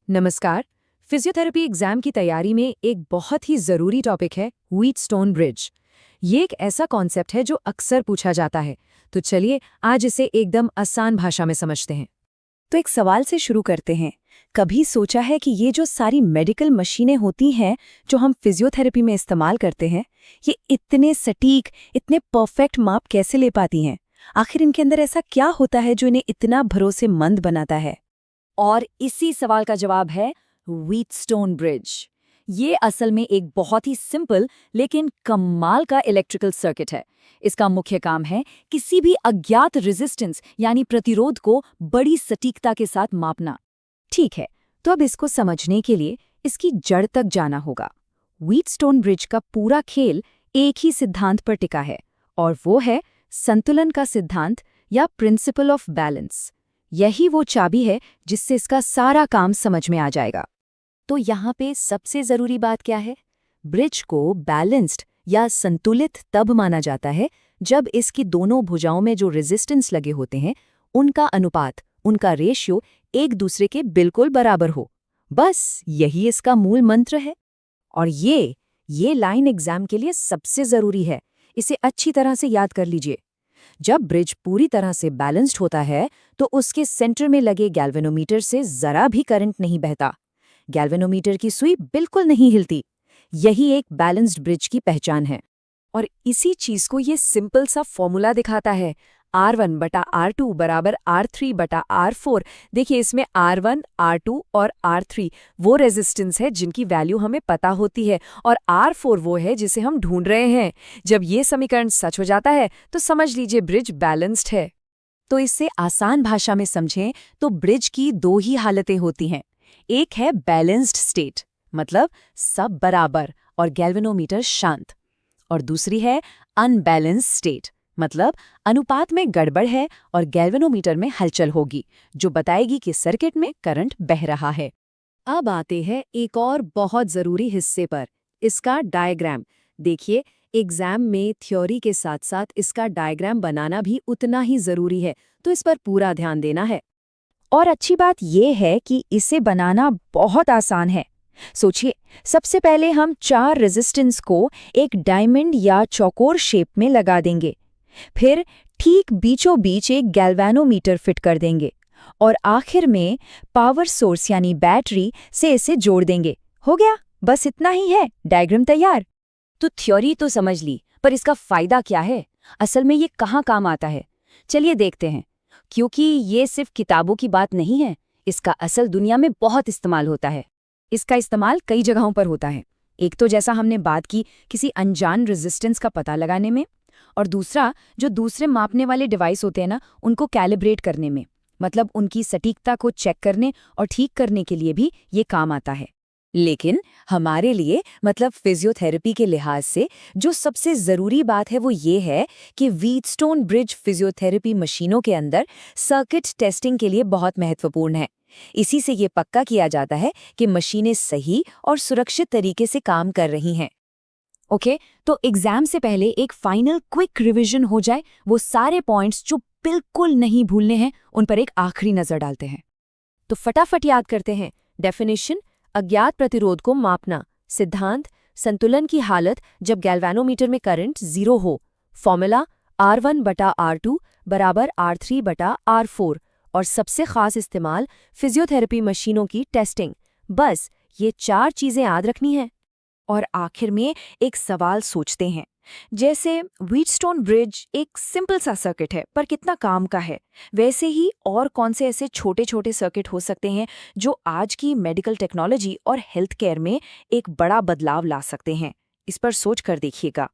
नमस्कार। Physiotherapy exam की तैयारी में एक बहुत ही ज़रूरी टॉपिक है व्हीटस्टोन ब्रिज। ये एक ऐसा कॉन्सेप्ट है जो अक्सर पूछा जाता है, तो चलिए आज इसे एकदम आसान भाषा में समझते हैं। तो एक सवाल से शुरू करते हैं। कभी सोचा है कि ये जो सारी मेडिकल मशीनें होती हैं जो हम फिजियोथेरेपी में इस्तेमाल करते हैं, ये इतने सटीक, इतने परफेक्ट माप कैसे ले पाती हैं? आखिर इनके अंदर ऐसा क्या होता है जो इन्हें इतना भरोसेमंद बनाता है? और इसी सवाल का जवाब है व्हीटस्टोन ब्रिज। ये असल में एक बहुत ही सिंपल लेकिन कमाल का इलेक्ट्रिकल सर्किट है। इसका मुख्य काम है किसी भी अज्ञात रेजिस्टेंस यानी प्रतिरोध को बड़ी सटीकता के साथ मापना। ठीक है, तो अब इसको समझने के लिए इसकी जड़ तक जाना होगा। व्हीटस्टोन ब्रिज का पूरा खेल एक ही सिद्धांत पर टिका है, और वो है संतुलन का सिद्धांत या प्रिंसिपल ऑफ बैलेंस। यही वो चाबी है जिससे इसका सारा काम समझ में आ जाएगा। तो यहाँ पे सबसे ज़रूरी बात क्या है? ब्रिज को बैलेंस्ड या संतुलित तब माना जाता है जब इसकी दोनों भुजाओं में जो रेजिस्टेंस लगे होते हैं, उनका अनुपात, उनका रेशियो एक दूसरे के बिल्कुल बराबर हो। बस यही इसका मूल मंत्र है। और ये लाइन एग्जाम के लिए सबसे ज़रूरी है। इसे अच्छी तरह से याद कर लीजिए। जब ब्रिज पूरी तरह से बैलेंस्ड होता है तो उसके सेंटर में लगे गैल्वेनोमीटर से जरा भी करंट नहीं बहता। गैल्वेनोमीटर की सुई बिल्कुल नहीं हिलती। यही एक बैलेंस्ड ब्रिज की पहचान है। और इसी चीज को ये सिंपल सा फॉर्मूला दिखाता है। R1/R2 बराबर R3/R4। देखिए, इसमें R1, R2 और R3 वो रेजिस्टेंस है जिनकी वैल्यू हमें पता होती है, और R4 वो है जिसे हम ढूंढ रहे हैं। जब ये समीकरण सच हो जाता है तो समझ लीजिए ब्रिज बैलेंस्ड है। तो इससे आसान भाषा में समझें तो ब्रिज की दो ही हालतें होती हैं। एक है बैलेंस्ड स्टेट, मतलब सब बराबर और गैल्वेनोमीटर शांत। और दूसरी है अनबैलेंस्ड स्टेट, मतलब अनुपात में गड़बड़ है और गैल्वेनोमीटर में हलचल होगी, जो बताएगी कि सर्किट में करंट बह रहा है। अब आते हैं एक और बहुत ज़रूरी हिस्से पर, इसका डायग्राम। देखिए, एग्जाम में थ्योरी के साथ साथ इसका डायग्राम बनाना भी उतना ही ज़रूरी है, तो इस पर पूरा ध्यान देना है। और अच्छी बात यह है कि इसे बनाना बहुत आसान है। सोचिए, सबसे पहले हम 4 रेजिस्टेंस को एक डायमंड या चौकोर शेप में लगा देंगे। फिर ठीक बीचों बीच एक गैल्वेनोमीटर फिट कर देंगे, और आखिर में पावर सोर्स यानी बैटरी से इसे जोड़ देंगे। हो गया, बस इतना ही है, डायग्राम तैयार। तो थ्योरी तो समझ ली, पर इसका फायदा क्या है? असल में ये कहाँ काम आता है? चलिए देखते हैं। क्योंकि ये सिर्फ किताबों की बात नहीं है, इसका असल दुनिया में बहुत इस्तेमाल होता है। इसका इस्तेमाल कई जगहों पर होता है। एक तो जैसा हमने बात की, किसी अनजान रेजिस्टेंस का पता लगाने में, और दूसरा जो दूसरे मापने वाले डिवाइस होते हैं ना, उनको कैलिब्रेट करने में, मतलब उनकी सटीकता को चेक करने और ठीक करने के लिए भी ये काम आता है। लेकिन हमारे लिए, मतलब फिजियोथेरेपी के लिहाज से, जो सबसे ज़रूरी बात है वो ये है कि व्हीटस्टोन ब्रिज फिजियोथेरेपी मशीनों के अंदर सर्किट टेस्टिंग के लिए बहुत महत्वपूर्ण है। इसी से ये पक्का किया जाता है कि मशीनें सही और सुरक्षित तरीके से काम कर रही हैं। ओके, तो एग्जाम से पहले एक फाइनल क्विक रिवीजन हो जाए। वो सारे पॉइंट्स जो बिल्कुल नहीं भूलने हैं, उन पर एक आखिरी नज़र डालते हैं। तो फटाफट याद करते हैं। डेफिनेशन, अज्ञात प्रतिरोध को मापना। सिद्धांत, संतुलन की हालत जब गैल्वेनोमीटर में करंट 0 हो। फॉर्मूला, R1/R2 बराबर R3/R4। और सबसे खास इस्तेमाल, फिजियोथेरेपी मशीनों की टेस्टिंग। बस ये 4 चीज़ें याद रखनी है। और आखिर में एक सवाल सोचते हैं। जैसे व्हीटस्टोन ब्रिज एक सिंपल सा सर्किट है, पर कितना काम का है, वैसे ही और कौन से ऐसे छोटे छोटे सर्किट हो सकते हैं जो आज की मेडिकल टेक्नोलॉजी और हेल्थ केयर में एक बड़ा बदलाव ला सकते हैं? इस पर सोच कर देखिएगा।